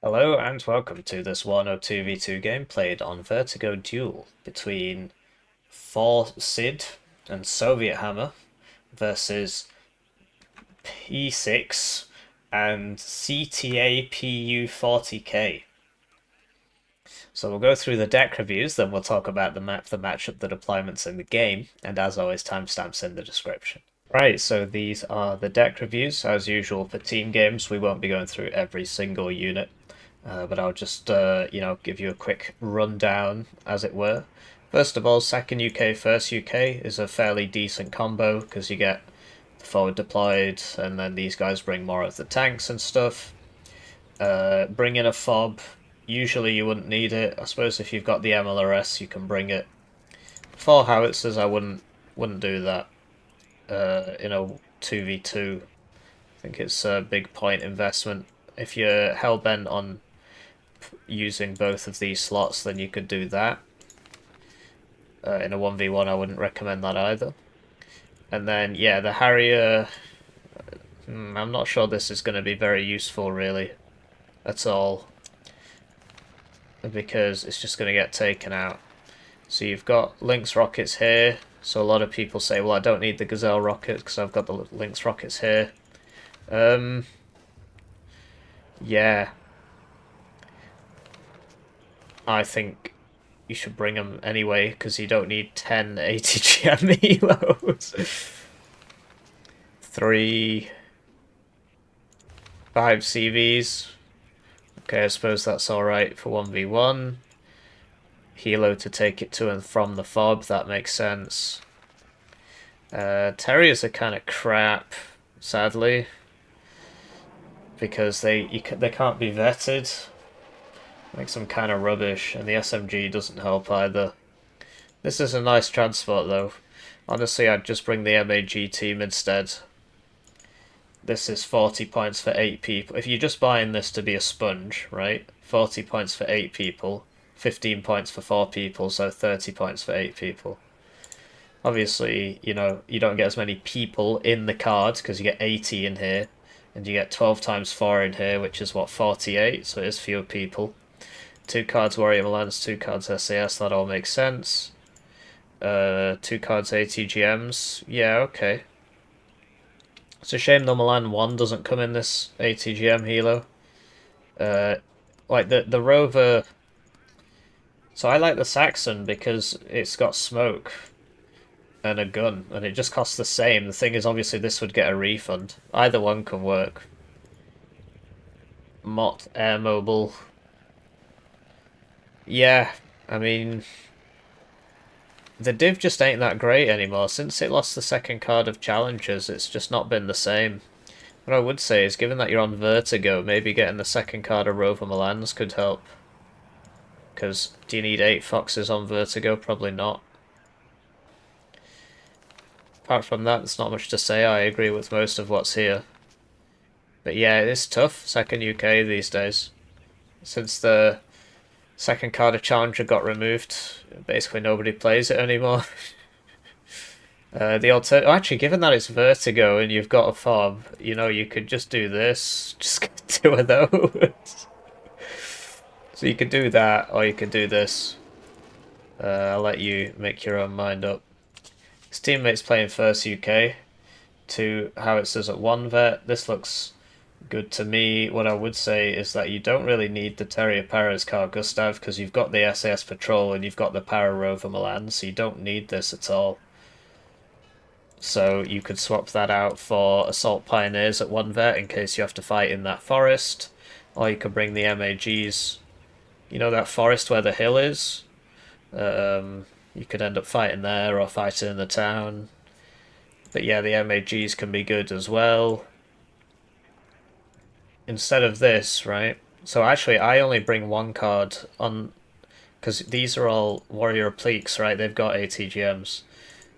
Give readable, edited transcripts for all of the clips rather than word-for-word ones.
Hello and welcome to this Warno 2v2 game played on Vertigo Duel between Sid and Soviethammer versus P6 and CTA PU40K. So we'll go through the deck reviews, then we'll talk about the map, the matchup, the deployments in the game, and as always, timestamps in the description. Right, so these are the deck reviews. As usual for team games, we won't be going through every single unit. But I'll just, give you a quick rundown, as it were. First of all, second UK, first UK is a fairly decent combo because you get the forward deployed, and then these guys bring more of the tanks and stuff. Bring in a fob. Usually you wouldn't need it. I suppose if you've got the MLRS, you can bring it. For howitzers, I wouldn't do that. In a 2v2, I think it's a big point investment. If you're hell-bent on using both of these slots, then you could do that. In a 1v1, I wouldn't recommend that either. And then, yeah, the Harrier, I'm not sure this is going to be very useful, really, at all. Because it's just going to get taken out. So you've got Lynx rockets here. So a lot of people say, well, I don't need the Gazelle rockets because I've got the Lynx rockets here. Yeah. I think you should bring them anyway, because you don't need 10 ATGM helos. 3... 5 CVs. Okay, I suppose that's alright for 1v1. Helo to take it to and from the fob, that makes sense. Terriers are kind of crap, sadly, because they can't be vetted. Makes them kind of rubbish, and the SMG doesn't help either. This is a nice transport, though. Honestly, I'd just bring the MAG team instead. This is 40 points for 8 people. If you're just buying this to be a sponge, right? 40 points for 8 people, 15 points for 4 people, so 30 points for 8 people. Obviously, you don't get as many people in the card because you get 80 in here, and you get 12 times 4 in here, which is what, 48, so it is fewer people. 2 cards Warrior Milans, 2 cards SAS, that all makes sense. 2 cards ATGMs, yeah, okay. It's a shame the Milan 1 doesn't come in this ATGM helo. Like the Rover... So I like the Saxon because it's got smoke and a gun, and it just costs the same. The thing is, obviously, this would get a refund. Either one can work. Mott Air Mobile. Yeah, I mean... The div just ain't that great anymore. Since it lost the second card of Challengers, it's just not been the same. What I would say is, given that you're on Vertigo, maybe getting the second card of Rover Milans could help. Because do you need 8 Foxes on Vertigo? Probably not. Apart from that, there's not much to say. I agree with most of what's here. But yeah, it's tough, second UK these days. Since the second card of Challenger got removed, basically nobody plays it anymore. Actually, given that it's Vertigo and you've got a fob, you could just do this. Just get 2 of those. So you could do that, or you could do this. I'll let you make your own mind up. His teammate's playing first UK. 2 howitzers at 1 vet. This looks good to me. What I would say is that you don't really need the Terrier Paras Carl Gustav because you've got the SAS Patrol and you've got the Para Rover Milan, so you don't need this at all. So you could swap that out for Assault Pioneers at 1 vet in case you have to fight in that forest, or you could bring the MAGs. You know that forest where the hill is? You could end up fighting there or fighting in the town. But yeah, the MAGs can be good as well. Instead of this, right? So actually, I only bring 1 card on... Because these are all Warrior Pleeks, right? They've got ATGMs.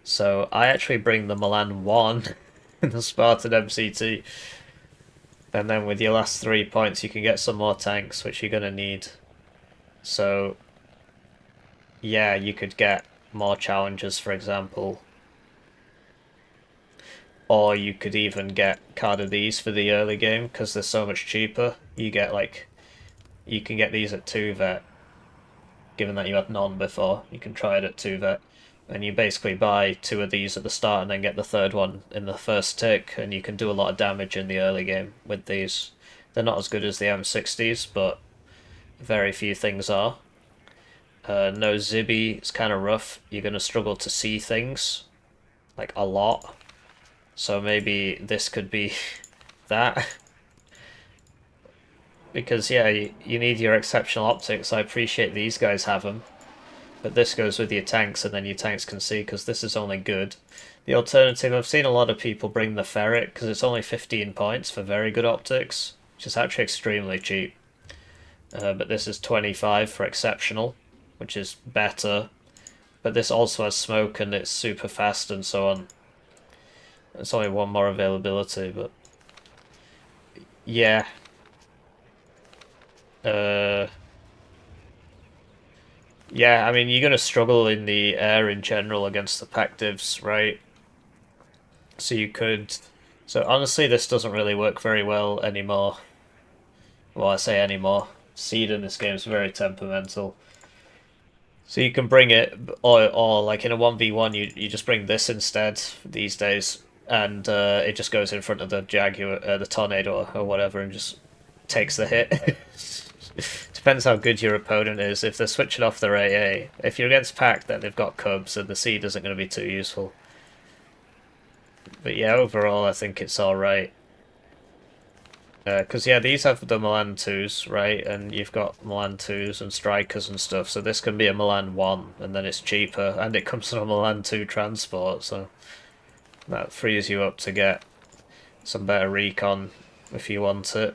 So I actually bring the Milan 1 in the Spartan MCT. And then with your last 3 points, you can get some more tanks, which you're going to need. So, yeah, you could get more challenges, for example. Or you could even get card of these for the early game, because they're so much cheaper. You get, like, you can get these at 2 vet. Given that you had none before, you can try it at 2 vet. And you basically buy 2 of these at the start and then get the third one in the first tick, and you can do a lot of damage in the early game with these. They're not as good as the M60s, but very few things are. No Zibby, it's kind of rough. You're going to struggle to see things, like a lot. So maybe this could be that. Because, yeah, you need your exceptional optics. I appreciate these guys have them. But this goes with your tanks, and then your tanks can see, because this is only good. The alternative, I've seen a lot of people bring the Ferret, because it's only 15 points for very good optics, which is actually extremely cheap. But this is 25 for exceptional, which is better. But this also has smoke, and it's super fast, and so on. It's only one more availability, but... yeah. Yeah, I mean, you're going to struggle in the air in general against the PACT divs, right? So you could... So honestly, this doesn't really work very well anymore. Well, I say anymore. Seed in this game is very temperamental. So you can bring it, or like in a 1v1, you just bring this instead these days, and it just goes in front of the Jaguar, the Tornado or whatever, and just takes the hit. Depends how good your opponent is. If they're switching off their AA, if you're against PACT, then they've got Cubs, and the seed isn't going to be too useful. But yeah, overall, I think it's alright. Because, yeah, these have the Milan 2s, right? And you've got Milan 2s and Strikers and stuff, so this can be a Milan 1, and then it's cheaper, and it comes from a Milan 2 transport, so that frees you up to get some better recon if you want it.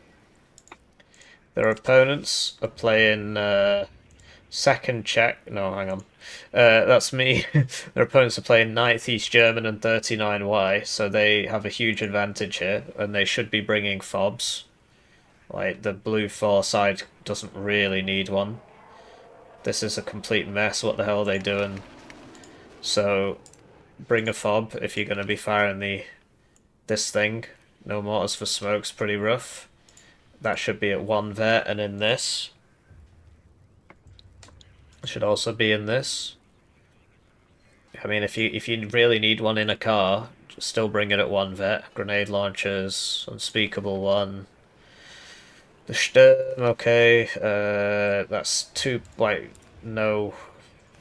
Their opponents are playing second Czech. No, hang on. That's me. Their opponents are playing 9th East German and 39Y, so they have a huge advantage here, and they should be bringing fobs. Like, the blue 4 side doesn't really need one. This is a complete mess. What the hell are they doing? So, bring a fob if you're going to be firing this thing. No mortars for smoke's pretty rough. That should be at 1 vet, and in this. It should also be in this. I mean, if you really need one in a car, just still bring it at 1 vet. Grenade launchers, unspeakable 1. The Sturm, okay. That's 2, like, no.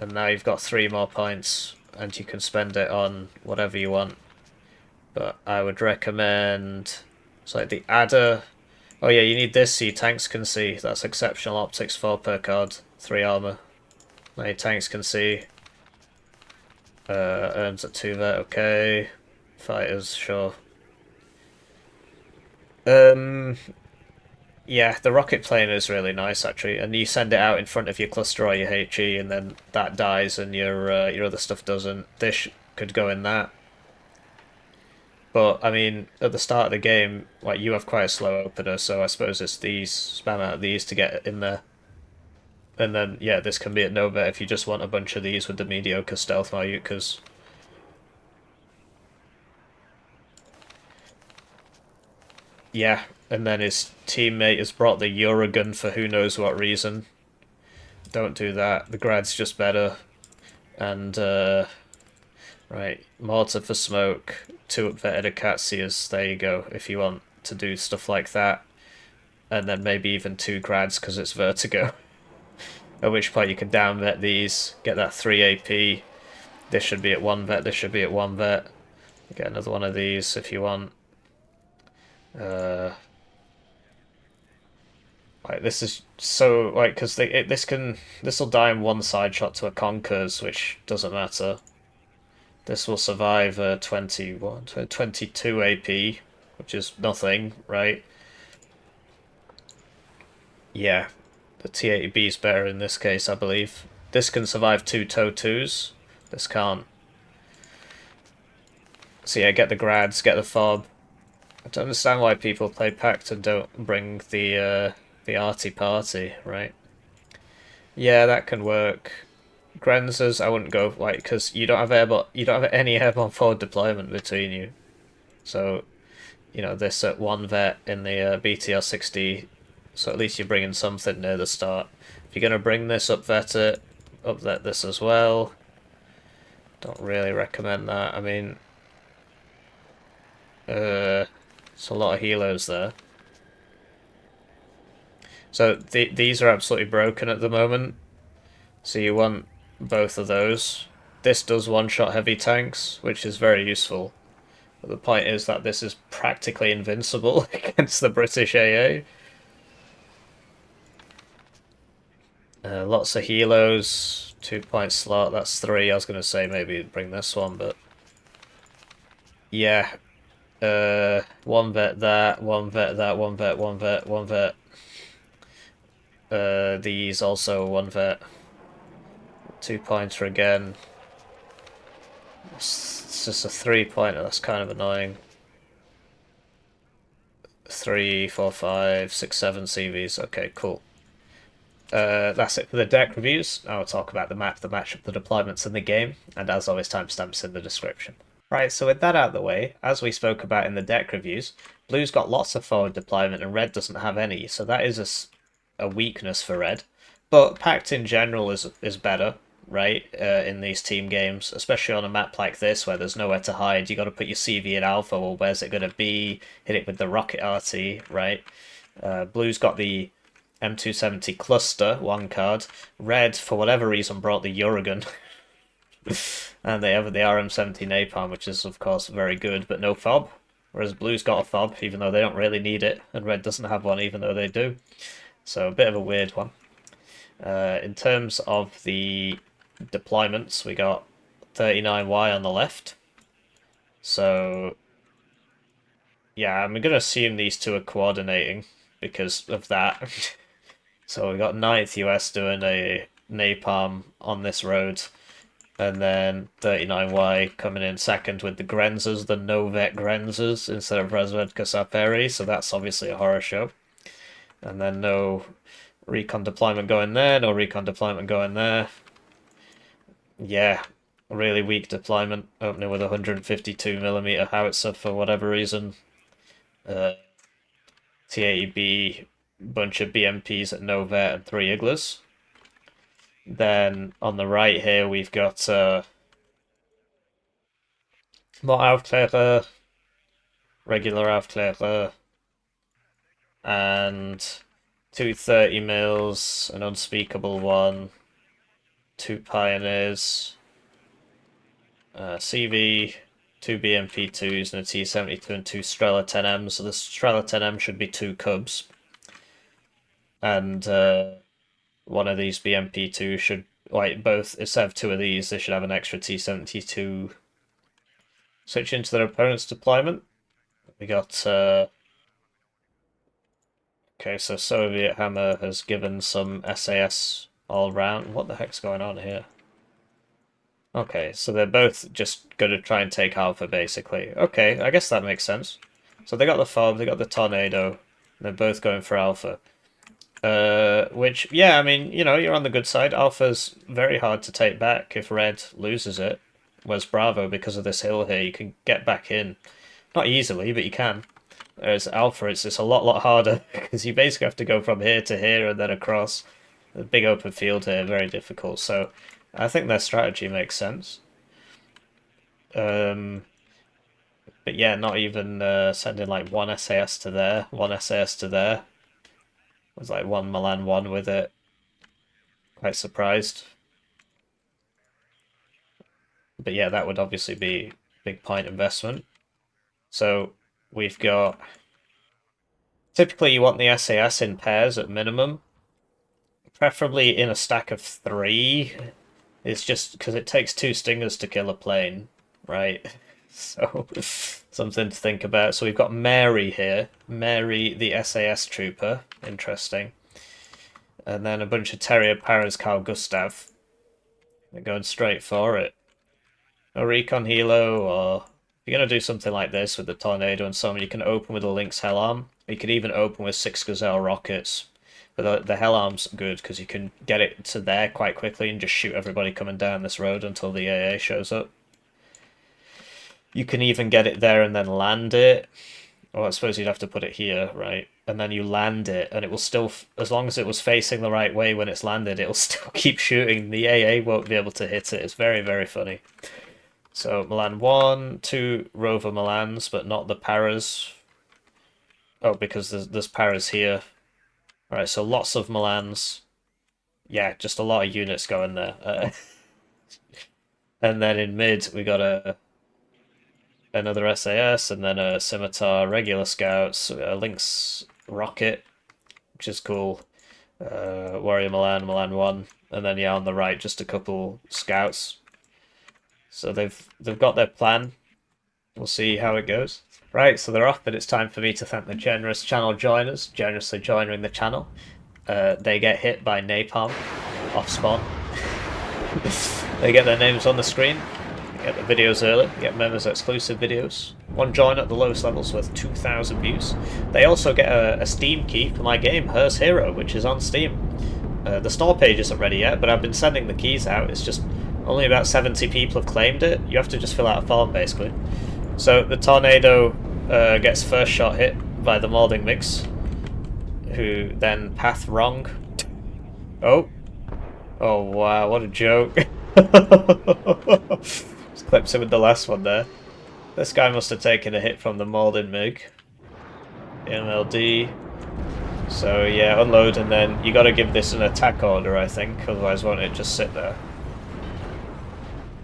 And now you've got 3 more points, and you can spend it on whatever you want. But I would recommend... It's like the Adder... Oh yeah, you need this so your tanks can see. That's exceptional optics, 4 per card, 3 armor. Now your tanks can see. Earns at 2 vet, okay. Fighters, sure. Yeah, the rocket plane is really nice actually, and you send it out in front of your cluster or your HE, and then that dies and your other stuff doesn't. This could go in that. But, I mean, at the start of the game, like, you have quite a slow opener, so I suppose it's these, spam out these to get in there. And then, yeah, this can be at no bet if you just want a bunch of these with the mediocre stealth Mayukas. Yeah, and then his teammate has brought the Eurogun for who knows what reason. Don't do that, the Grad's just better. And, right, mortar for smoke, 2 vetted Akatsias, there you go, if you want to do stuff like that. And then maybe even 2 grads because it's vertigo. At which point you can down vet these, get that 3 AP. This should be at 1 vet, this should be at 1 vet. Get another one of these if you want. Like, this is so, like, because this will die in 1 side shot to a Conkers, which doesn't matter. This will survive 22 AP, which is nothing, right? Yeah, the T80B is better in this case, I believe. This can survive 2 TOW2s. This can't. So yeah, get the grads, get the fob. I don't understand why people play PACT and don't bring the arty party, right? Yeah, that can work. Grenzers, I wouldn't go, like, because you don't have any airborne forward deployment between you. So, you know, this at 1 vet in the BTR 60 So at least you're bringing something near the start. If you're going to bring this, upvet it. Upvet this as well. Don't really recommend that. I mean, it's a lot of helos there. So these are absolutely broken at the moment. So you want both of those. This does one-shot heavy tanks, which is very useful. But the point is that this is practically invincible against the British AA. Lots of helos, 2-point slot, that's 3. I was going to say maybe bring this one, but yeah. One vet that, one vet that, one vet, one vet, one vet. These also one vet. 2-pointer again. It's just a 3-pointer, that's kind of annoying. 3, 4, 5, 6, 7 CVs. Okay, cool. That's it for the deck reviews. Now we'll talk about the map, the matchup, the deployments, and the game. And as always, timestamps in the description. Right, so with that out of the way, as we spoke about in the deck reviews, Blue's got lots of forward deployment and Red doesn't have any, so that is a weakness for Red. But PACT in general is better, right, in these team games, especially on a map like this where there's nowhere to hide. You got to put your CV in Alpha, well, where's it going to be? Hit it with the Rocket RT, right? Blue's got the M270 cluster, one card. Red, for whatever reason, brought the Uragan. And they have the RM70 NAPALM, which is, of course, very good, but no fob. Whereas Blue's got a fob, even though they don't really need it, and Red doesn't have one, even though they do. So a bit of a weird one. In terms of the deployments, we got 39Y on the left. So, yeah, I'm going to assume these two are coordinating because of that. So we got 9th US doing a napalm on this road. And then 39Y coming in second with the Grenzers, the Novet Grenzers, instead of Razvedka Saperi, so that's obviously a horror show. And then no recon deployment going there, no recon deployment going there. Yeah, really weak deployment, opening with a 152mm howitzer for whatever reason. T80B, bunch of BMPs at Novet and 3 Iglas. Then on the right here we've got more Aufklärer, regular Aufklärer, and 2 30mm, an unspeakable one, 2 Pioneers, CV, 2 BMP2s, and a T72 and 2 Strela 10M, so the Strela 10M should be 2 Cubs. And one of these BMP2 should, like, both, instead of 2 of these, they should have an extra T72. Switch into their opponent's deployment. We got, okay, so Soviethammer has given some SAS all round. What the heck's going on here? Okay, so they're both just going to try and take Alpha, basically. Okay, I guess that makes sense. So they got the fob, they got the tornado, and they're both going for Alpha. Which, yeah, I mean, you know, you're on the good side. Alpha's very hard to take back if Red loses it. Whereas Bravo, because of this hill here, you can get back in. Not easily, but you can. Whereas Alpha, it's a lot harder, because you basically have to go from here to here and then across. The big open field here, very difficult. So I think their strategy makes sense. But yeah, not even sending like one SAS to there, one SAS to there. It was like one Milan 1 with it. Quite surprised. But yeah, that would obviously be big point investment. So we've got... Typically you want the SAS in pairs at minimum. Preferably in a stack of 3. It's just because it takes 2 stingers to kill a plane, right? So, something to think about. So we've got Mary here. Mary, the SAS trooper. Interesting. And then a bunch of Terrier Paras Carl Gustav. They're going straight for it. A recon helo, or if you're going to do something like this with the tornado and so on, you can open with a Lynx Hellarm. You could even open with 6 Gazelle rockets. But the Hellarm's good because you can get it to there quite quickly and just shoot everybody coming down this road until the AA shows up. You can even get it there and then land it. Well, I suppose you'd have to put it here, right? And then you land it, and it will still, as long as it was facing the right way when it's landed, it'll still keep shooting. The AA won't be able to hit it. It's very, very funny. So Milan 1, 2 Rover Milans, but not the Paras. Oh, because there's Paras here. Alright, so lots of Milans. Yeah, just a lot of units going there. And then in mid, we got another SAS, and then a Scimitar, regular scouts, a Lynx rocket, which is cool. Warrior Milan, Milan 1, and then yeah, on the right, just a couple scouts. So they've got their plan. We'll see how it goes. Right, so they're off, but it's time for me to thank the generous channel joiners, generously joining the channel. They get hit by napalm off spawn. They get their names on the screen, get the videos early, get members exclusive videos. One join at the lowest levels with 2,000 views. They also get a Steam key for my game, Hers Hero, which is on Steam. The store page isn't ready yet, but I've been sending the keys out. It's just only about 70 people have claimed it. You have to just fill out a form, basically. So the Tornado gets first shot hit by the Maulding Mix, who then path wrong. Oh. Oh wow, what a joke. Just clips him with the last one there. This guy must have taken a hit from the Maulding MiG. MLD. So yeah, unload, and then you gotta give this an attack order, I think, otherwise won't it just sit there?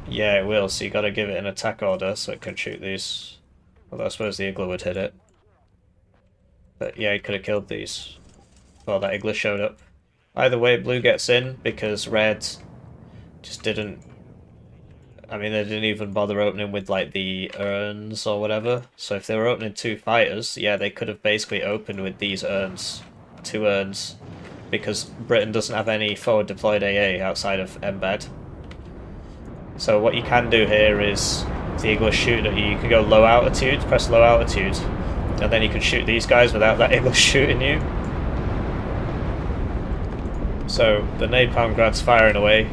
Yeah, it will, so you gotta give it an attack order so it can shoot these. Although I suppose the Igloo would hit it. But yeah, he could have killed these. Well, that Igloo showed up. Either way, blue gets in because red just didn't... I mean, they didn't even bother opening with, like, the urns or whatever. So if they were opening 2 fighters, yeah, they could have basically opened with these urns. 2 urns. Because Britain doesn't have any forward deployed AA outside of embed. So what you can do here is, if the Eagle is shooting at you, you can go low altitude, press low altitude, and then you can shoot these guys without that Eagle shooting you. So the napalm grad's firing away.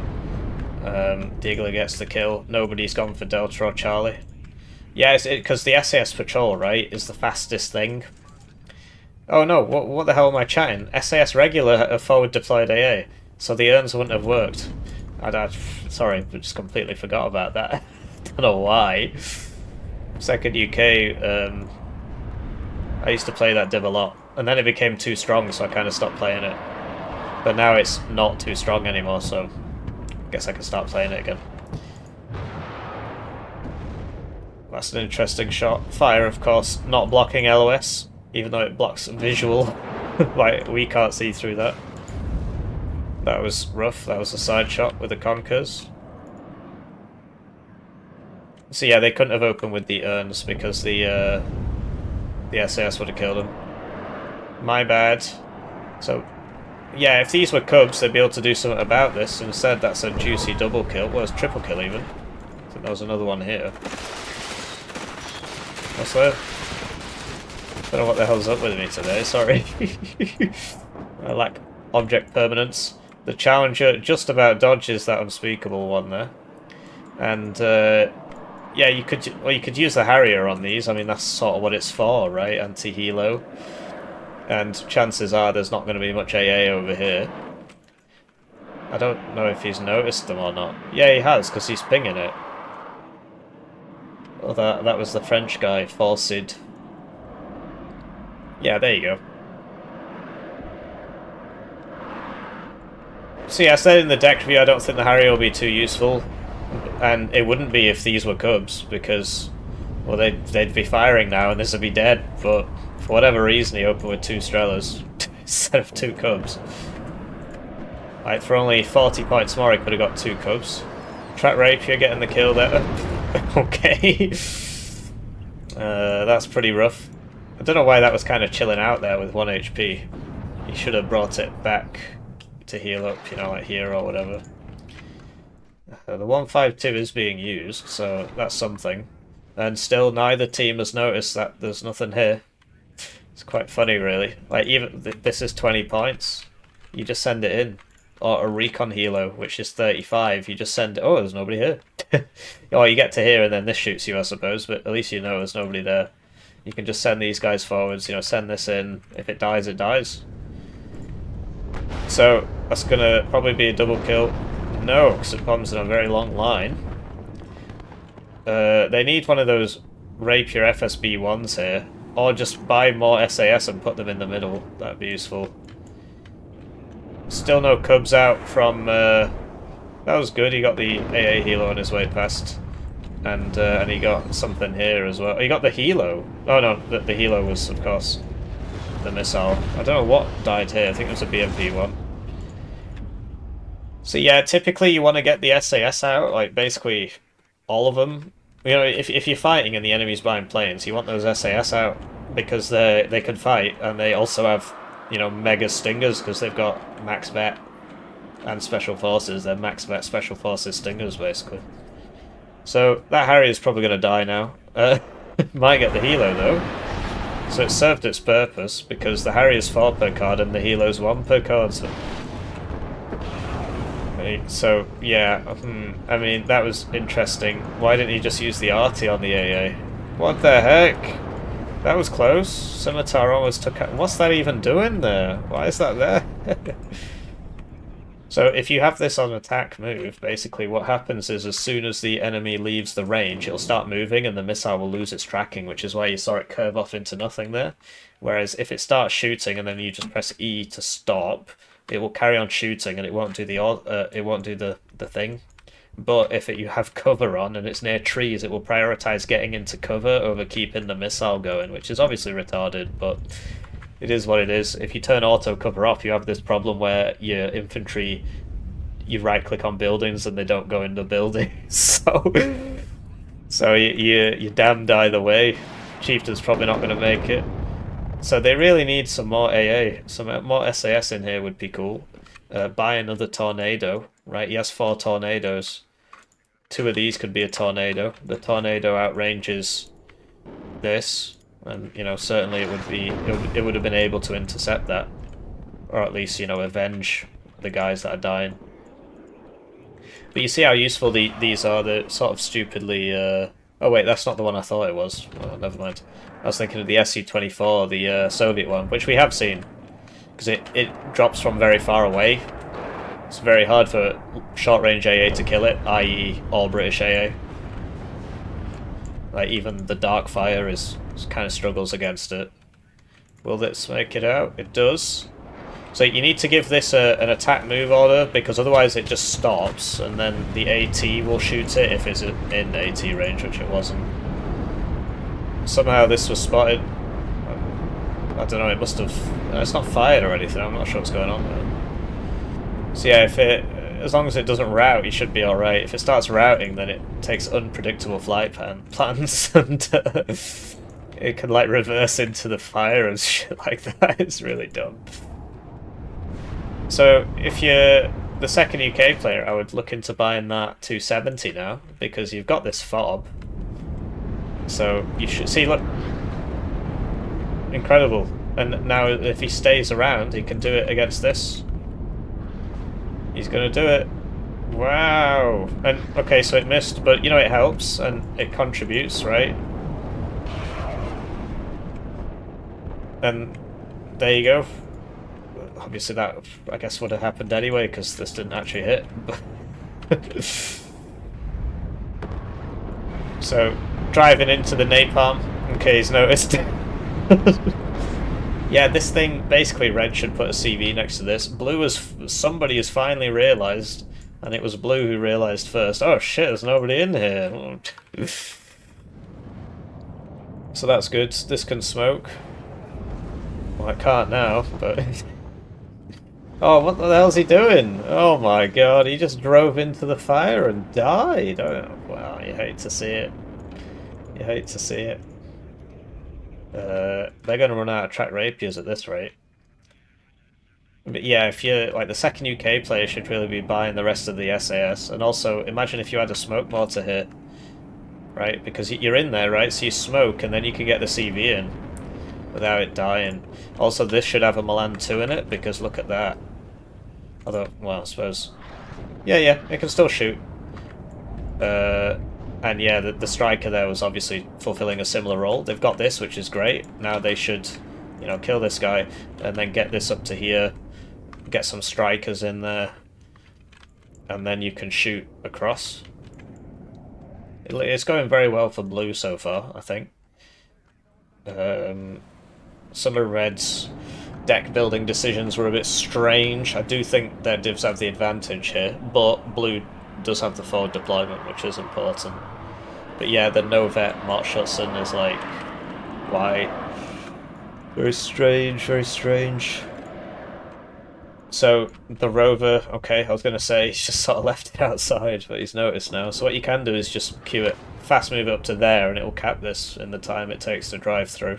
The Eagle gets the kill. Nobody's gone for Delta or Charlie. Yeah, it's because the SAS patrol, right, is the fastest thing. Oh no, what the hell am I chatting? SAS regular have forward deployed AA, so the urns wouldn't have worked. Sorry, I just completely forgot about that. Don't know why. Second UK, I used to play that div a lot, and then it became too strong, so I kind of stopped playing it. But now it's not too strong anymore, so I guess I can start playing it again. That's an interesting shot. Fire, of course, not blocking LOS, even though it blocks visual. Like, we can't see through that. That was rough. That was a side shot with the Conkers. So yeah, they couldn't have opened with the urns because the SAS would have killed them. My bad. So yeah, if these were Cubs, they'd be able to do something about this. Instead, that's a juicy double kill. Well, it's triple kill even. I think there was another one here. What's there? Don't know what the hell's up with me today, sorry. I lack object permanence. The Challenger just about dodges that unspeakable one there. And yeah, you could use the Harrier on these. I mean, that's sort of what it's for, right? Anti-helo. And chances are there's not going to be much AA over here. I don't know if he's noticed them or not. Yeah, he has, because he's pinging it. Oh, that was the French guy, Forcid. Yeah, there you go. So yeah, I said in the deck review I don't think the Harrier will be too useful. And it wouldn't be if these were Cubs, because, well, they'd be firing now and this would be dead, but for whatever reason he opened with 2 Strellas instead of 2 Cubs. Like, for only 40 points more he could have got 2 Cubs. Track Rapier getting the kill there. Okay. That's pretty rough. I don't know why that was kind of chilling out there with 1 HP. He should have brought it back to heal up, you know, like here or whatever. The 152 is being used, so that's something. And still neither team has noticed that there's nothing here. It's quite funny, really. Like, even this is 20 points. You just send it in. Or a recon helo, which is 35. You just send it. Oh, there's nobody here. Or you get to here and then this shoots you, I suppose. But at least you know there's nobody there. You can just send these guys forwards, you know, send this in. If it dies, it dies. So, that's gonna probably be a double kill. No, because it bombs in a very long line. They need one of those Rapier FSB-1s here. Or just buy more SAS and put them in the middle. That'd be useful. Still no Cubs out from... that was good, he got the AA Helo on his way past. And he got something here as well. He got the Helo. Oh no, the Helo was, of course, the missile. I don't know what died here, I think it was a BMP one. So yeah, typically you want to get the SAS out, like basically all of them. You know, if you're fighting and the enemy's buying planes, you want those SAS out because they can fight, and they also have, you know, mega stingers because they've got max vet and special forces. They're max vet special forces stingers basically. So that Harrier is probably going to die now. Might get the Helo though. So it served its purpose because the Harrier's 4 per card and the Helo's 1 per card. So yeah, I mean, that was interesting. Why didn't he just use the arty on the AA? What the heck? That was close. Scimitar almost took out. What's that even doing there? Why is that there? So if you have this on attack move, basically what happens is as soon as the enemy leaves the range, it'll start moving and the missile will lose its tracking, which is why you saw it curve off into nothing there. Whereas if it starts shooting and then you just press E to stop, it will carry on shooting and it won't do the thing. But if you have cover on and it's near trees, it will prioritize getting into cover over keeping the missile going, which is obviously retarded, but it is what it is. If you turn auto cover off, you have this problem where your infantry, you right click on buildings and they don't go into buildings. So you're damned either way. Chieftain's probably not going to make it. So they really need some more AA. Some more SAS in here would be cool. Buy another tornado, right? He has 4 tornadoes. 2 of these could be a tornado. The tornado outranges this, and you know, certainly it would have been able to intercept that, or at least, you know, avenge the guys that are dying. But you see how useful these are. They're sort of stupidly. Oh wait, that's not the one I thought it was. Oh, never mind. I was thinking of the SU-24, the Soviet one, which we have seen, because it drops from very far away. It's very hard for short-range AA to kill it, i.e. all British AA. Like, even the Darkfire kind of struggles against it. Will this make it out? It does. So you need to give this an attack move order, because otherwise it just stops, and then the AT will shoot it if it's in AT range, which it wasn't. Somehow this was spotted. I don't know, it must have... It's not fired or anything, I'm not sure what's going on there. So yeah, as long as it doesn't rout, you should be alright. If it starts routing, then it takes unpredictable flight plans, and it can like reverse into the fire and shit like that. It's really dumb. So if you're the second UK player, I would look into buying that 270 now, because you've got this fob. So you should see, look, incredible. And now if he stays around, he can do it against this. He's gonna do it. Wow. And okay, so it missed, but you know, it helps and it contributes, right? And there you go. Obviously that, I guess, would have happened anyway, because this didn't actually hit. So, driving into the napalm, in case noticed. Yeah, this thing, basically Red should put a CV next to this. Blue somebody has finally realised, and it was Blue who realised first, oh shit, there's nobody in here. So that's good. This can smoke. Well, I can't now, but... Oh, what the hell's he doing? Oh my god, he just drove into the fire and died. Oh, well, you hate to see it. You hate to see it. They're going to run out of track rapiers at this rate. But yeah, if you're like the second UK player, should really be buying the rest of the SAS. And also, imagine if you had a smoke mortar here, right? Because you're in there, right? So you smoke, and then you can get the CV in without it dying. Also, this should have a Milan 2 in it, because look at that. Although, well, I suppose... Yeah, it can still shoot. And yeah, the striker there was obviously fulfilling a similar role. They've got this, which is great. Now they should, you know, kill this guy and then get this up to here, get some strikers in there, and then you can shoot across. It's going very well for blue so far, I think. Some of red's deck building decisions were a bit strange. I do think their divs have the advantage here, but blue does have the forward deployment, which is important. But yeah, the no vet Marshallson is like, why? Very strange, very strange. So the rover, okay, I was going to say he's just sort of left it outside, but he's noticed now. So what you can do is just queue it, fast move up to there, and it will cap this in the time it takes to drive through.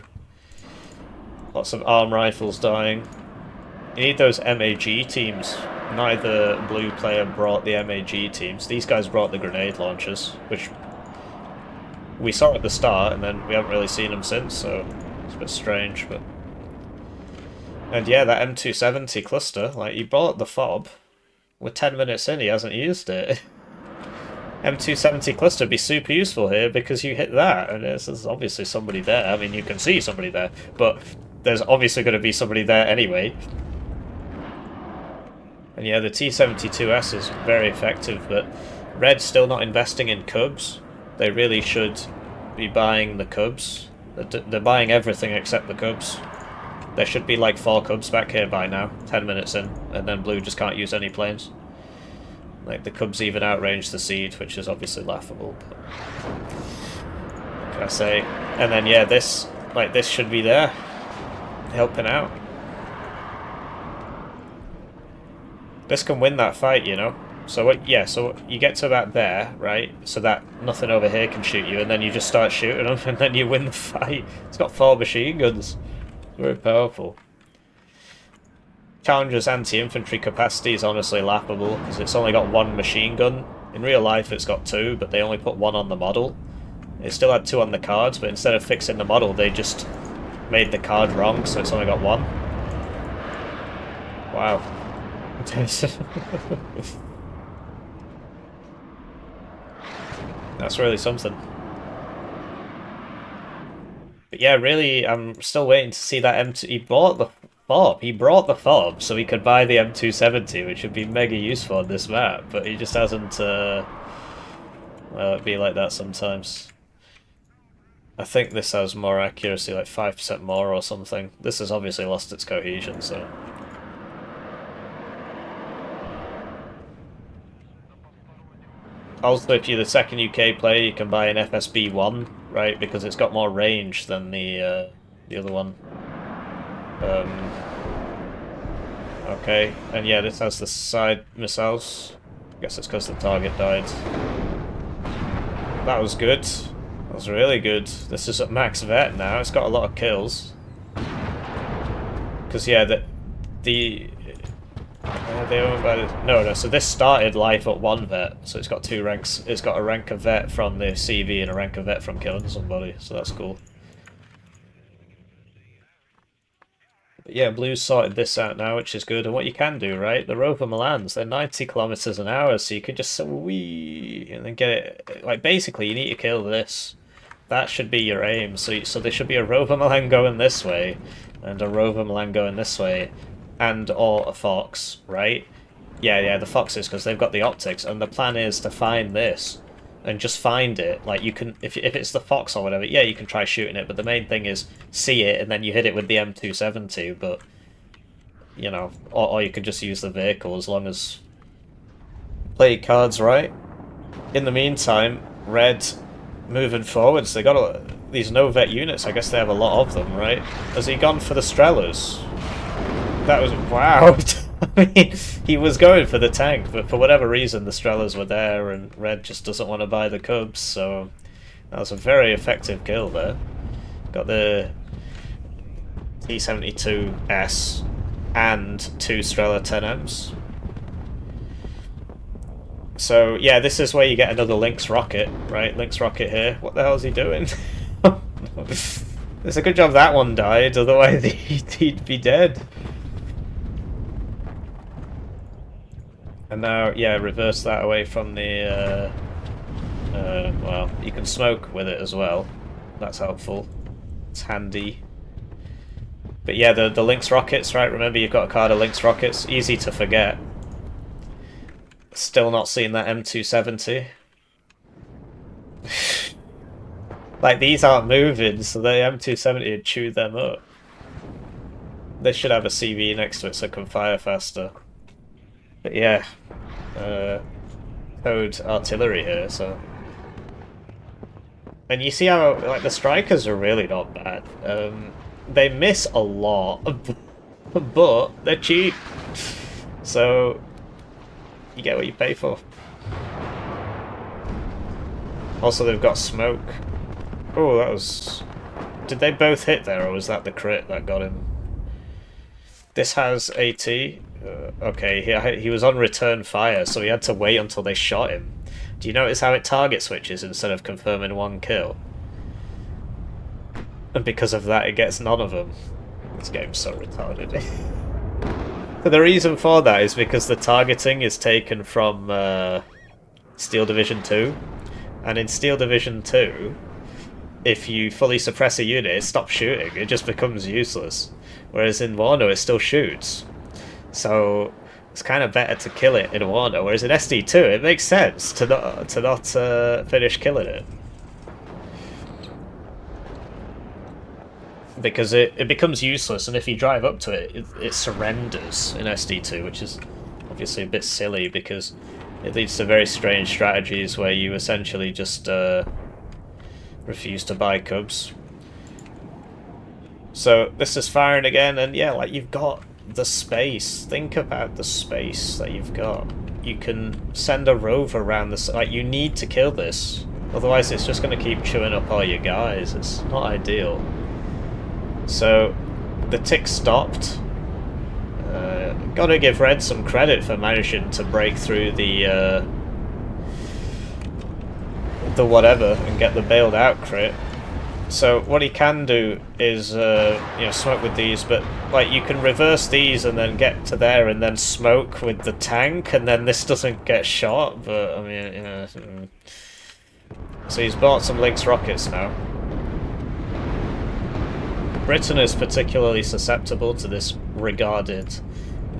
Lots of arm rifles dying. You need those MAG teams. Neither blue player brought the MAG teams. These guys brought the grenade launchers, which we saw at the start, and then we haven't really seen them since, so it's a bit strange, but... And yeah, that M270 cluster, like, he brought the fob. We're 10 minutes in, he hasn't used it. M270 cluster would be super useful here because you hit that, and there's obviously somebody there. I mean, you can see somebody there, but there's obviously going to be somebody there anyway. And yeah, the T-72S is very effective, but red's still not investing in Cubs. They really should be buying the Cubs. They're buying everything except the Cubs. There should be like 4 Cubs back here by now, 10 minutes in, and then blue just can't use any planes. Like, the Cubs even outrange the Seed, which is obviously laughable, but... What can I say? And then, yeah, this should be there, helping out. This can win that fight, you know? So, so you get to about there, right? So that nothing over here can shoot you, and then you just start shooting them, and then you win the fight. It's got 4 machine guns. Very powerful. Challenger's anti-infantry capacity is honestly laughable, because it's only got 1 machine gun. In real life it's got 2, but they only put 1 on the model. It still had 2 on the cards, but instead of fixing the model, they just made the card wrong, so it's only got 1. Wow. That's really something. But yeah, really, I'm still waiting to see that M2... He bought the fob. He brought the fob so he could buy the M270, which would be mega useful on this map, but he just hasn't... Well, it'd be like that sometimes. I think this has more accuracy, like 5% more or something. This has obviously lost its cohesion, so... Also, if you're the second UK player, you can buy an FSB-1, right? Because it's got more range than the other one. Okay, and yeah, this has the side missiles. I guess it's because the target died. That was good. That was really good. This is at max vet now. It's got a lot of kills. Because yeah, they owned by the... No, so this started life at 1 vet, so it's got 2 ranks. It's got a rank of vet from the CV and a rank of vet from killing somebody, so that's cool. But yeah, blue's sorted this out now, which is good. And what you can do, right? The Rover Milans, they're 90 kilometers an hour, so you can just wee and then get it. Like, basically, you need to kill this. That should be your aim. So there should be a Rover Milan going this way, and a Rover Milan going this way. And or a fox, right? Yeah, the foxes, because they've got the optics, and the plan is to find this and just find it. Like, you can, if it's the fox or whatever, yeah, you can try shooting it, but the main thing is see it and then you hit it with the M270. But you know, or you could just use the vehicle as long as play cards right. In the meantime, red moving forwards. They got these no vet units. I guess they have a lot of them, right? Has he gone for the Strelas? That was... wow. I mean, he was going for the tank, but for whatever reason the Strelas were there and red just doesn't want to buy the Cubs, so that was a very effective kill there. Got the T-72S and 2 Strela 10Ms. So yeah, this is where you get another Lynx rocket, right? Lynx rocket here. What the hell is he doing? It's a good job that one died, otherwise he'd be dead. And now, yeah, reverse that away from the Well, you can smoke with it as well. That's helpful. It's handy. But yeah, the Lynx rockets, right? Remember, you've got a card of Lynx rockets. Easy to forget. Still not seeing that M270. Like, these aren't moving, so the M270 would chew them up. They should have a CV next to it so it can fire faster. But yeah, code artillery here, so... And you see how, like, the strikers are really not bad. They miss a lot, but they're cheap. So, you get what you pay for. Also, they've got smoke. Oh, that was... Did they both hit there, or was that the crit that got him? This has AT. Okay, he was on return fire, so he had to wait until they shot him. Do you notice how it target switches instead of confirming one kill? And because of that, it gets none of them. This game's so retarded. But the reason for that is because the targeting is taken from Steel Division 2. And in Steel Division 2, if you fully suppress a unit, it stops shooting. It just becomes useless. Whereas in Warno, it still shoots. So it's kind of better to kill it in Warno. Whereas in SD2, it makes sense to not finish killing it. Because it becomes useless, and if you drive up to it, it surrenders in SD2, which is obviously a bit silly because it leads to very strange strategies where you essentially just refuse to buy cubs. So this is firing again, and yeah, like, you've got the space. Think about the space that you've got. You can send a rover around the... Like, you need to kill this. Otherwise it's just going to keep chewing up all your guys. It's not ideal. So, the tick stopped. Gotta give Red some credit for managing to break through the whatever and get the bailed out crit. So what he can do is, you know, smoke with these, but like you can reverse these and then get to there and then smoke with the tank, and then this doesn't get shot. But I mean, you know, so he's bought some Lynx rockets now. Britain is particularly susceptible to this regarded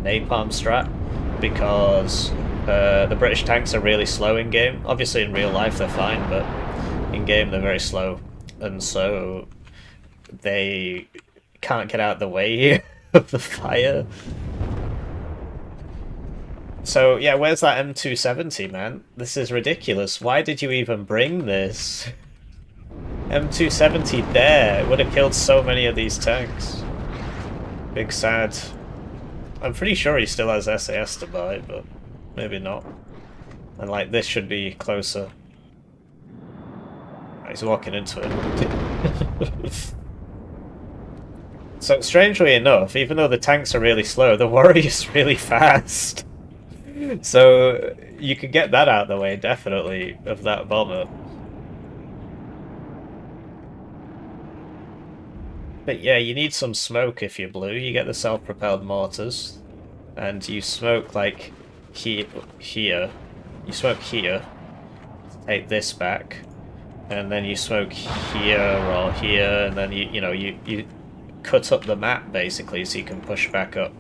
napalm strat because the British tanks are really slow in game. Obviously in real life they're fine, but in game they're very slow, and so they can't get out of the way of the fire. So yeah, where's that M270, man? This is ridiculous. Why did you even bring this? M270 there would have killed so many of these tanks. Big sad. I'm pretty sure he still has SAS to buy, but maybe not. And like, this should be closer. He's walking into it. So strangely enough, even though the tanks are really slow, the warrior's really fast. So you could get that out of the way, definitely, of that bomber. But yeah, you need some smoke if you're blue. You get the self-propelled mortars, and you smoke like here. You smoke here to take this back, and then you smoke here or here, and then you cut up the map basically so you can push back up.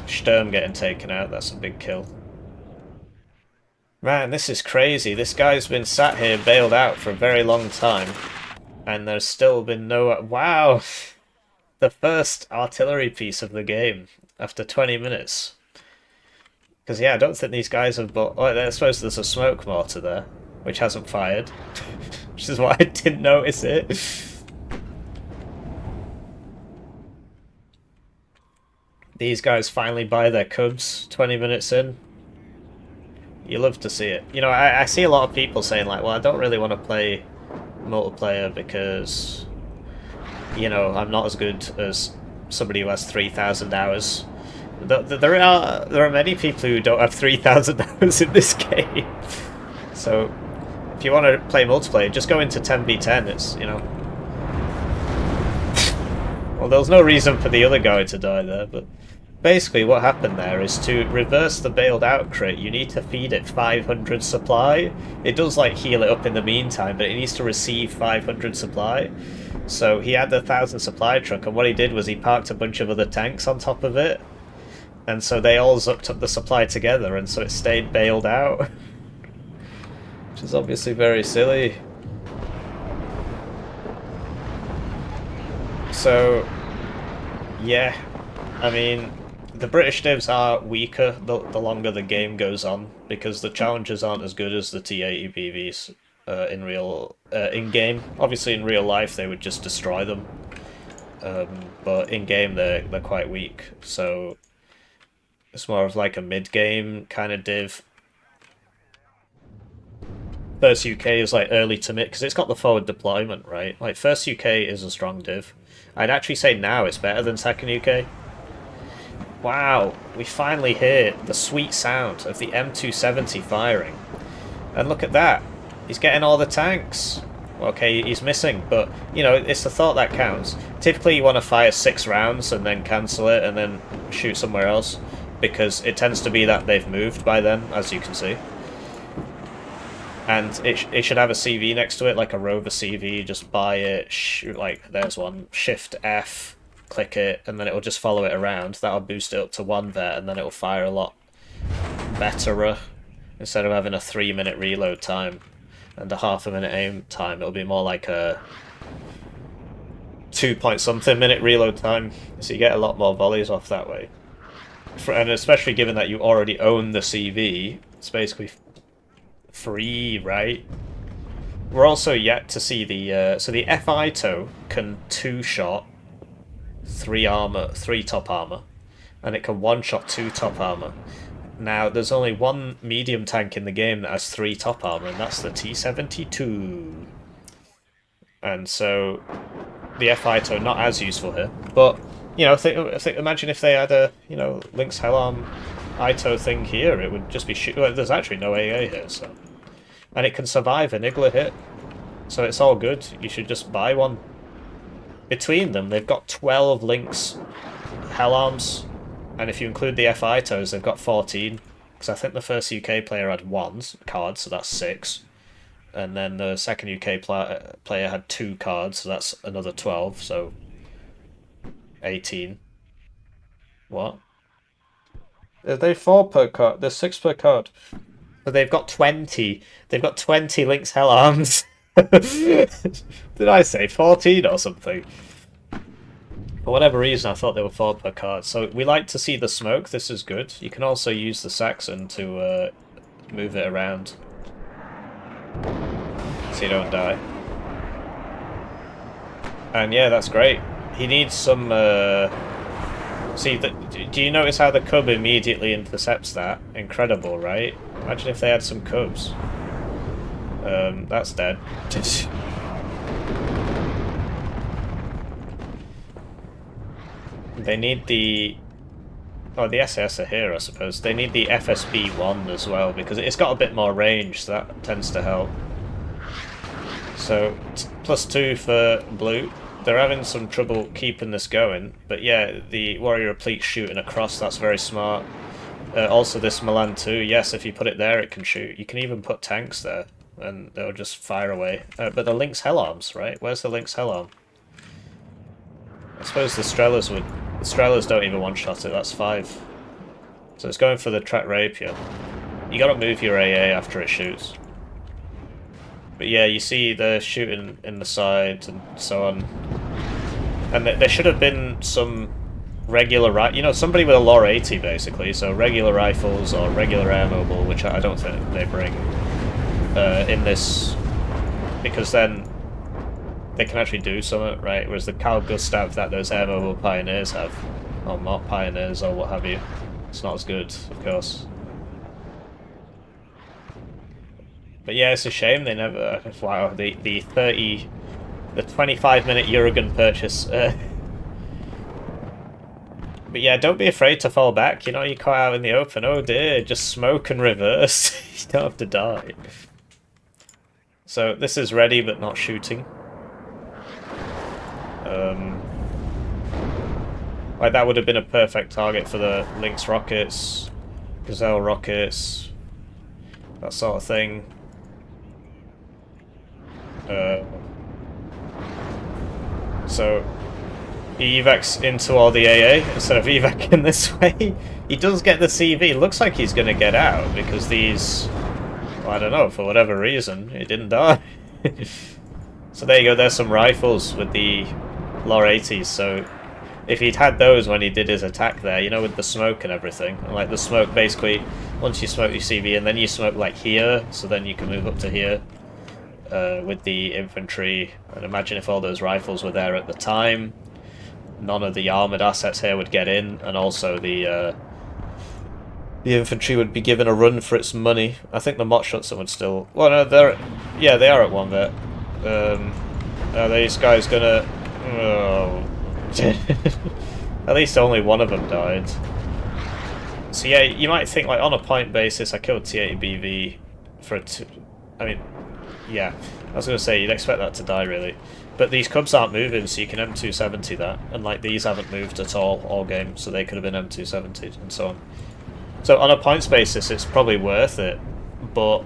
Sturm getting taken out, that's a big kill. Man, this is crazy. This guy's been sat here bailed out for a very long time. And there's still been no... Wow! The first artillery piece of the game after 20 minutes. Because, yeah, I don't think these guys have bought... Oh, I suppose there's a smoke mortar there, which hasn't fired. Which is why I didn't notice it. These guys finally buy their cubs 20 minutes in. You love to see it. You know, I see a lot of people saying, like, well, I don't really want to play multiplayer because, you know, I'm not as good as somebody who has 3,000 hours. There are many people who don't have 3,000 hours in this game. So if you want to play multiplayer, just go into 10v10. It's, you know, well, there's no reason for the other guy to die there, but basically what happened there is to reverse the bailed out crit, you need to feed it 500 supply. It does like heal it up in the meantime, but it needs to receive 500 supply. So he had the 1,000 supply truck, and what he did was he parked a bunch of other tanks on top of it. And so they all zucked up the supply together, and so it stayed bailed out. Which is obviously very silly. So, yeah, I mean, the British divs are weaker the longer the game goes on, because the challenges aren't as good as the T80 BVs in game. Obviously, in real life, they would just destroy them, but in game they're quite weak. So it's more of like a mid game kind of div. First UK is like early to mid because it's got the forward deployment, right? Like first UK is a strong div. I'd actually say now it's better than second UK. Wow, we finally hear the sweet sound of the M270 firing. And look at that. He's getting all the tanks. Okay, he's missing, but, you know, it's the thought that counts. Typically you want to fire 6 rounds and then cancel it and then shoot somewhere else, because it tends to be that they've moved by then, as you can see. And it should have a CV next to it, like a rover CV. Just buy it, shoot, like, there's one, Shift F, click it, and then it'll just follow it around. That'll boost it up to 1 vet, and then it'll fire a lot better. Instead of having a 3-minute reload time and a half-a-minute aim time, it'll be more like a 2-point-something-minute reload time. So you get a lot more volleys off that way. And especially given that you already own the CV, it's basically free, right? We're also yet to see the so the FITO can 2-shot 3 armor, 3 top armor, and it can 1-shot 2 top armor. Now there's only one medium tank in the game that has 3 top armor, and that's the T72. And so the FITO not as useful here, but you know, imagine if they had a, you know, Lynx Hellarm ITO thing here, it would just be well, there's actually no AA here, so. And it can survive an Igla hit, so it's all good. You should just buy one. Between them, they've got 12 Lynx Hellarms, and if you include the FITOs, they've got 14. Because I think the first UK player had 1 card, so that's 6. And then the second UK player had 2 cards, so that's another 12, so 18. What? There's 4 per card. There's 6 per card. So they've got 20. They've got 20 Lynx Hellarms. Did I say 14 or something? For whatever reason, I thought they were 4 per card. So we like to see the smoke. This is good. You can also use the Saxon to move it around, so you don't die. And yeah, that's great. He needs some... See, do you notice how the cub immediately intercepts that? Incredible, right? Imagine if they had some cubs. That's dead. They need the... Oh, the SS are here, I suppose. They need the FSB-1 as well, because it's got a bit more range, so that tends to help. So, +2 for blue. They're having some trouble keeping this going, but yeah, the Warrior Replete shooting across, that's very smart. Also this Milan 2, yes, if you put it there it can shoot. You can even put tanks there, and they'll just fire away. But the Lynx Hellarms, right? Where's the Lynx Hellarm? I suppose the Strelas would... The Strelas don't even one-shot it, that's 5. So it's going for the Track Rapier. You gotta move your AA after it shoots. But yeah, you see the shooting in the side and so on. And there should have been some regular, you know, somebody with a lore 80 basically, so regular rifles or regular air mobile, which I don't think they bring in this, because then they can actually do something, right? Whereas the Carl Gustav that those air mobile pioneers have, or mock pioneers or what have you, it's not as good, of course. But yeah, it's a shame they never... Wow, the 25-minute Eurogun purchase. But yeah, don't be afraid to fall back. You know, you're caught out in the open. Oh dear, just smoke and reverse. You don't have to die. So this is ready but not shooting. Like, that would have been a perfect target for the Lynx rockets, Gazelle rockets, that sort of thing. So he evacs into all the AA instead of evacing this way. He does get the CV. Looks like he's going to get out because these... Well, I don't know, for whatever reason, he didn't die. So there you go, there's some rifles with the LOR 80s, so if he'd had those when he did his attack there, you know, with the smoke and everything, and like the smoke basically, once you smoke your CV and then you smoke like here, so then you can move up to here with the infantry, and imagine if all those rifles were there at the time, none of the armoured assets here would get in, and also the infantry would be given a run for its money. I think the Mott shots would still... Well, no, they're... Yeah, they are at one vet. Are these guys gonna... Oh. At least only one of them died. So yeah, you might think, like, on a point basis, I killed T-80BV for a I mean, yeah. I was gonna say, you'd expect that to die, really. But these Cubs aren't moving, so you can M270 that. And, like, these haven't moved at all game, so they could have been M270'd, and so on. So on a points basis, it's probably worth it, but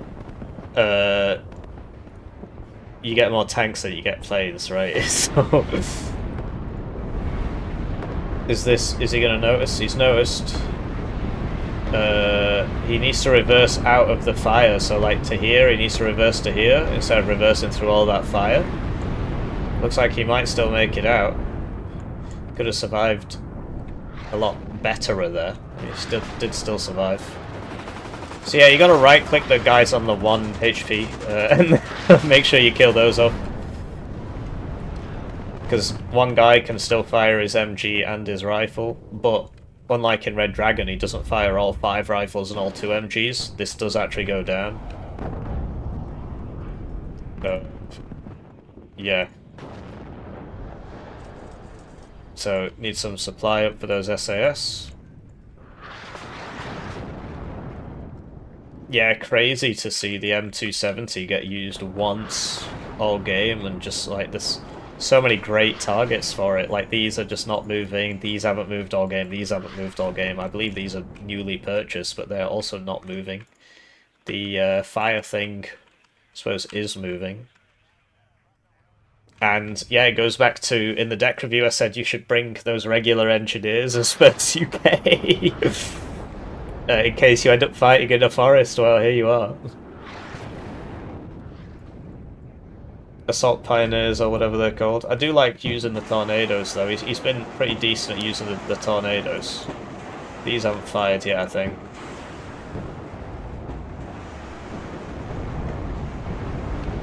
you get more tanks than you get planes, right? So is he going to notice? He's noticed. He needs to reverse out of the fire, so like to here, he needs to reverse to here instead of reversing through all that fire. Looks like he might still make it out. Could have survived a lot betterer there. He did still survive. So yeah, you gotta right click the guys on the 1 HP and make sure you kill those off. Because one guy can still fire his MG and his rifle, but unlike in Red Dragon, he doesn't fire all 5 rifles and all 2 MGs. This does actually go down. Yeah. So, need some supply up for those SAS. Yeah, crazy to see the M270 get used once all game and just like this, so many great targets for it. Like these are just not moving, these haven't moved all game, these haven't moved all game. I believe these are newly purchased, but they're also not moving. The fire thing, I suppose, is moving. And yeah, it goes back to, in the deck review I said you should bring those regular engineers as first you pay. In case you end up fighting in a forest, well, here you are. Assault Pioneers, or whatever they're called. I do like using the Tornadoes, though. He's been pretty decent at using the Tornadoes. These haven't fired yet, I think.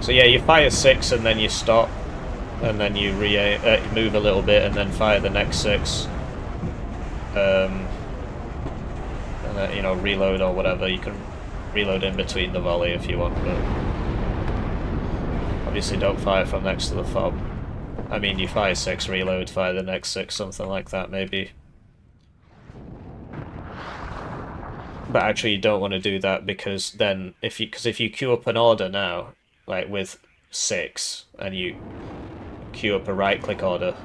So yeah, you fire 6 and then you stop. And then you move a little bit and then fire the next 6. And then, you know, reload or whatever. You can reload in between the volley if you want, but obviously don't fire from next to the fob. I mean, you fire 6, reload, fire the next 6, something like that, maybe. But actually, you don't want to do that because then, if you queue up an order now, like with 6, and you queue up a right-click order,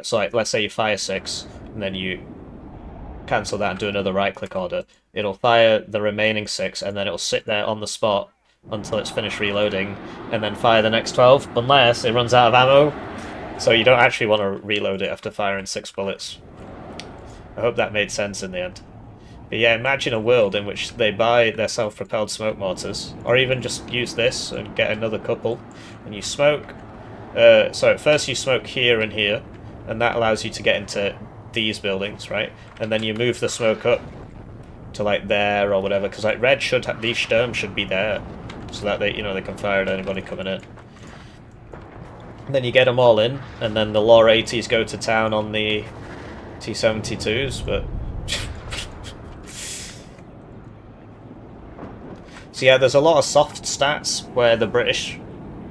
so like, let's say you fire 6, and then you cancel that and do another right-click order, it'll fire the remaining 6, and then it'll sit there on the spot until it's finished reloading, and then fire the next 12, unless it runs out of ammo. So you don't actually want to reload it after firing 6 bullets. I hope that made sense in the end. But yeah, imagine a world in which they buy their self-propelled smoke mortars, or even just use this and get another couple, and you smoke. So at first you smoke here and here, and that allows you to get into these buildings, right? And then you move the smoke up to like there or whatever, because like red should have, these Sturms should be there, so that they, you know, they can fire at anybody coming in. And then you get them all in, and then the LOR 80s go to town on the T-72s, but so yeah, there's a lot of soft stats where the British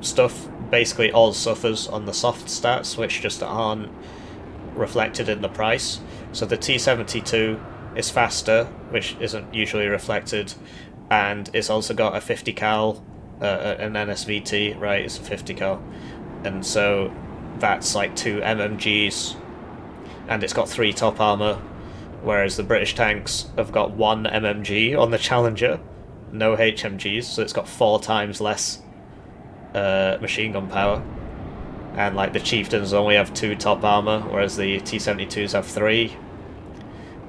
stuff basically all suffers on the soft stats, which just aren't reflected in the price. So the T-72 is faster, which isn't usually reflected, and it's also got a 50 cal, an NSVT, right? It's a 50 cal, and so that's like 2 MMGs, and it's got 3 top armour, whereas the British tanks have got 1 MMG on the Challenger, no HMGs, so it's got 4 times less machine gun power. And like the Chieftains only have 2 top armour, whereas the T-72s have 3,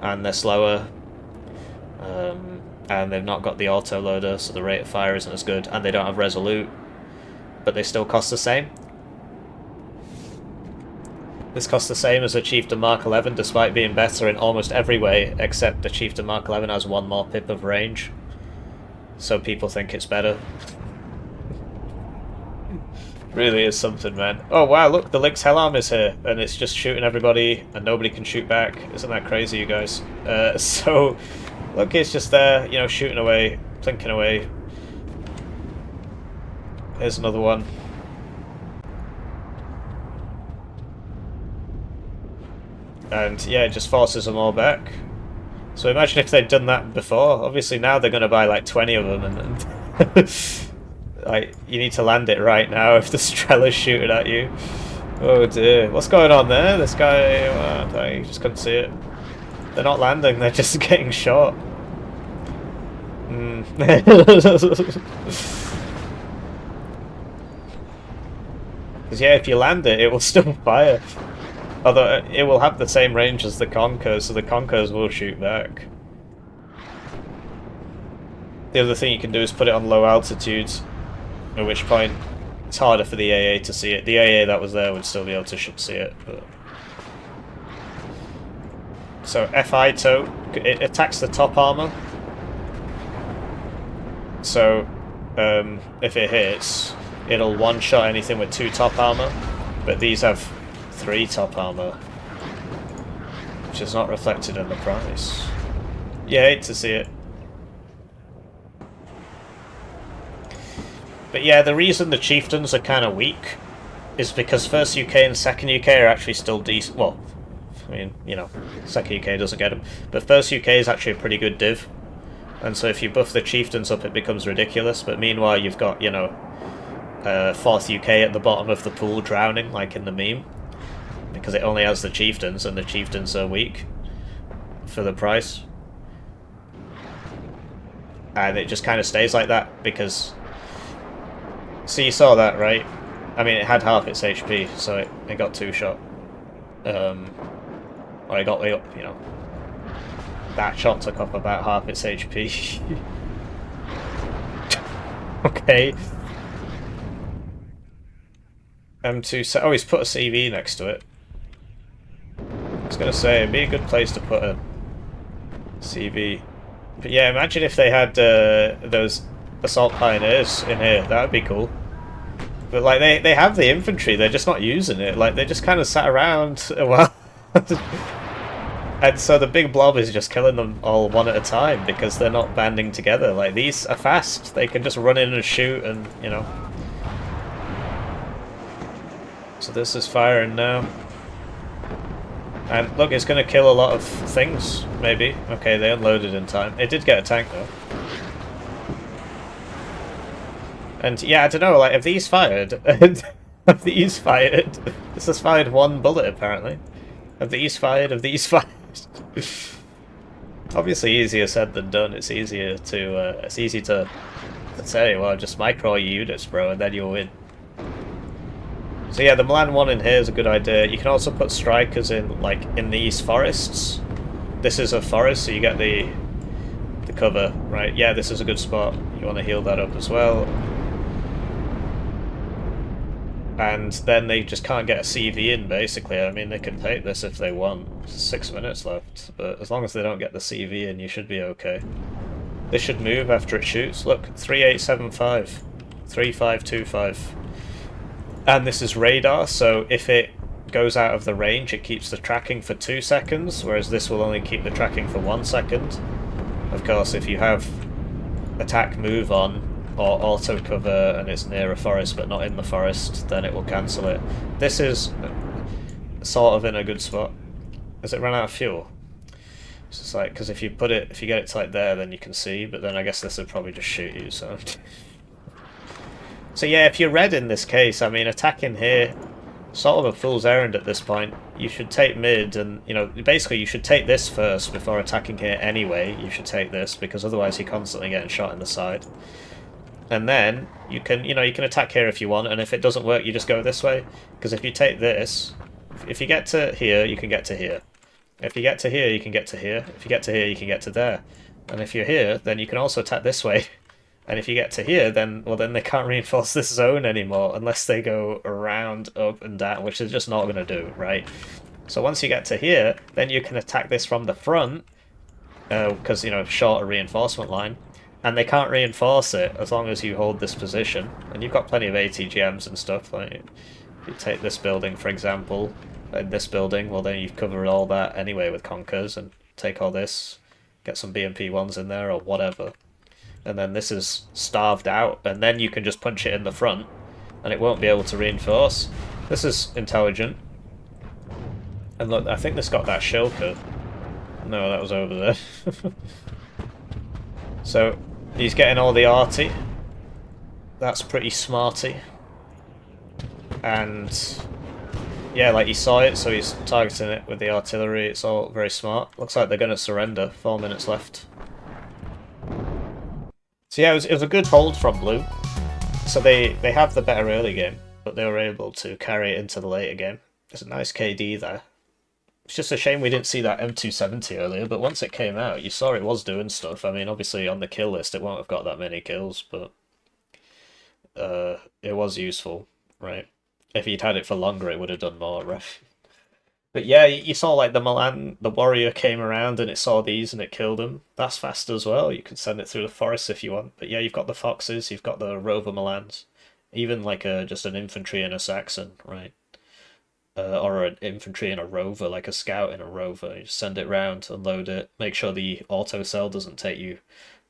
and they're slower. And they've not got the autoloader, so the rate of fire isn't as good, and they don't have Resolute, but they still cost the same. This costs the same as a Chieftain Mark 11, despite being better in almost every way, except the Chieftain Mark 11 has 1 more pip of range, so people think it's better. Really is something, man. Oh wow, look, the Lynx Hellarm is here, and it's just shooting everybody, and nobody can shoot back. Isn't that crazy, you guys? So, look, it's just there, you know, shooting away, plinking away. Here's another one. And yeah, it just forces them all back. So imagine if they'd done that before. Obviously now they're going to buy like 20 of them, and like, you need to land it right now if the Strella's shooting at you. Oh dear. What's going on there? This guy, I just couldn't see it. They're not landing, they're just getting shot. Because yeah, if you land it, it will still fire. Although it will have the same range as the Conkers, so the Conkers will shoot back. The other thing you can do is put it on low altitudes, at which point it's harder for the AA to see it. The AA that was there would still be able to see it. But... So FI tow, it attacks the top armor. So if it hits, it'll one-shot anything with 2 top armor, but these have 3 top armor, which is not reflected in the price. Yeah, I hate to see it. But yeah, the reason the Chieftains are kind of weak is because 1st UK and 2nd UK are actually still decent. Well, I mean, you know, 2nd UK doesn't get them, but 1st UK is actually a pretty good div. And so if you buff the Chieftains up, it becomes ridiculous. But meanwhile, you've got, you know, 4th UK at the bottom of the pool drowning, like in the meme. Because it only has the Chieftains, and the Chieftains are weak for the price. And it just kind of stays like that, because... So you saw that, right? I mean, it had half its HP, so it got 2-shot. Or it got, you know... That shot took up about half its HP. Okay. M2... Oh, he's put a CV next to it. I was going to say, it'd be a good place to put a CV. But yeah, imagine if they had those Assault Pioneers in here. That would be cool. But like, they have the infantry, they're just not using it. Like, they just kind of sat around a while. And so the big blob is just killing them all one at a time because they're not banding together. Like, these are fast. They can just run in and shoot and, you know. So this is firing now. And look, it's going to kill a lot of things, maybe. Okay, they unloaded in time. It did get a tank, though. And yeah, I don't know, like, have these fired? Have these fired? This has fired 1 bullet, apparently. Have these fired? Have these fired? Obviously easier said than done. It's easier to, it's easy to say, well, just micro your units, bro, and then you'll win. So yeah, the Milan one in here is a good idea. You can also put strikers in, like, in these forests. This is a forest, so you get the cover, right? Yeah, this is a good spot. You want to heal that up as well. And then they just can't get a CV in, basically. I mean, they can take this if they want. 6 minutes left, but as long as they don't get the CV in, you should be okay. This should move after it shoots. Look, 3875, 3525. And this is radar, so if it goes out of the range, it keeps the tracking for 2 seconds, whereas this will only keep the tracking for 1 second. Of course, if you have attack move on, or auto cover, and it's near a forest but not in the forest, then it will cancel it. This is sort of in a good spot. Has it run out of fuel? It's just like, because if you get it to like there, then you can see, but then I guess this would probably just shoot you, so... So yeah, if you're red in this case, I mean, attacking here sort of a fool's errand at this point. You should take mid, and basically you should take this first before attacking here anyway. You should take this because otherwise you're constantly getting shot in the side. And then you can attack here if you want, and if it doesn't work, you just go this way. Because if you take this, if you get to here, you can get to here. If you get to here, you can get to here. If you get to here, you can get to there. And if you're here, then you can also attack this way. And if you get to here, then they can't reinforce this zone anymore unless they go around, up, and down, which they're just not going to do, right? So once you get to here, then you can attack this from the front, because, shorter reinforcement line. And they can't reinforce it as long as you hold this position. And you've got plenty of ATGMs and stuff. Like, if you take this building, for example, in this building, well then you've covered all that anyway with Conkers, and take all this, get some BMP-1s in there or whatever. And then this is starved out, and then you can just punch it in the front, and it won't be able to reinforce. This is intelligent. And look, I think this got that shilker. No, that was over there. So, he's getting all the arty. That's pretty smarty. And yeah, like he saw it, so he's targeting it with the artillery. It's all very smart. Looks like they're going to surrender. 4 minutes left. So yeah, it was a good hold from Blue. So they have the better early game, but they were able to carry it into the later game. There's a nice KD there. It's just a shame we didn't see that M270 earlier, but once it came out, you saw it was doing stuff. I mean, obviously on the kill list it won't have got that many kills, but it was useful, right? If you'd had it for longer, it would have done more, right? But yeah, you saw like the Milan, the warrior came around and it saw these and it killed them. That's fast as well. You can send it through the forest if you want. But yeah, you've got the foxes, you've got the rover Milans, even like just an infantry and a Saxon, right? Or an infantry and a rover, like a scout and a rover. You just send it round, unload it, make sure the auto cell doesn't take you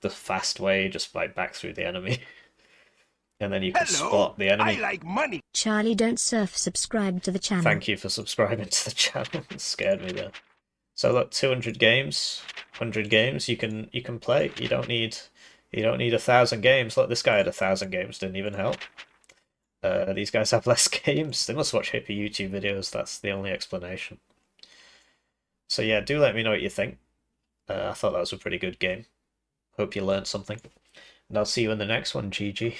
the fast way, just like back through the enemy. And then you can spot the enemy. I like money. Charlie Don't Surf subscribe to the channel. Thank you for subscribing to the channel. It scared me there. So look, 200 games, 100 games you can play. You don't need 1,000 games. Look, this guy had 1,000 games, didn't even help. These guys have less games. They must watch Hippie YouTube videos. That's the only explanation. So yeah, do let me know what you think. I thought that was a pretty good game. Hope you learned something. And I'll see you in the next one, GG.